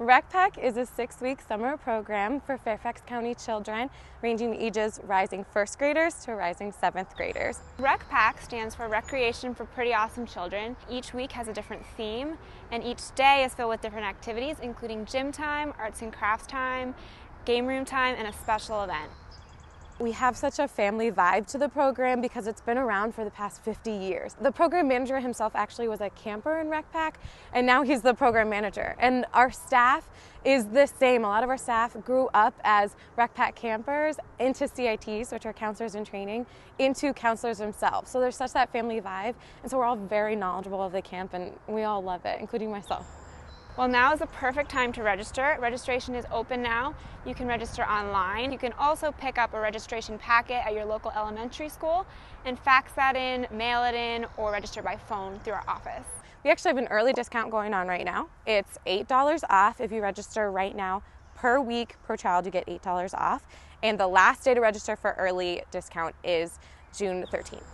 Rec-PAC is a 6-week summer program for Fairfax County children, ranging ages rising first graders to rising 7th graders. Rec-PAC stands for Recreation for Pretty Awesome Children. Each week has a different theme, and each day is filled with different activities, including gym time, arts and crafts time, game room time, and a special event. We have such a family vibe to the program because it's been around for the past 50 years. The program manager himself actually was a camper in Rec-PAC, and now he's the program manager. And our staff is the same. A lot of our staff grew up as Rec-PAC campers into CITs, which are counselors in training, into counselors themselves. So there's such that family vibe, and so we're all very knowledgeable of the camp, and we all love it, including myself. Well, now is the perfect time to register. Registration is open now. You can register online. You can also pick up a registration packet at your local elementary school and fax that in, mail it in, or register by phone through our office. We actually have an early discount going on right now. It's $8 off if you register right now. Per week, per child, you get $8 off. And the last day to register for early discount is June 13th.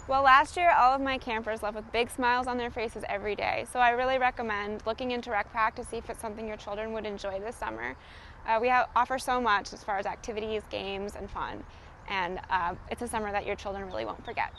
Well, last year, all of my campers left with big smiles on their faces every day, so I really recommend looking into Rec-PAC to see if it's something your children would enjoy this summer. We offer so much as far as activities, games, and fun, and it's a summer that your children really won't forget.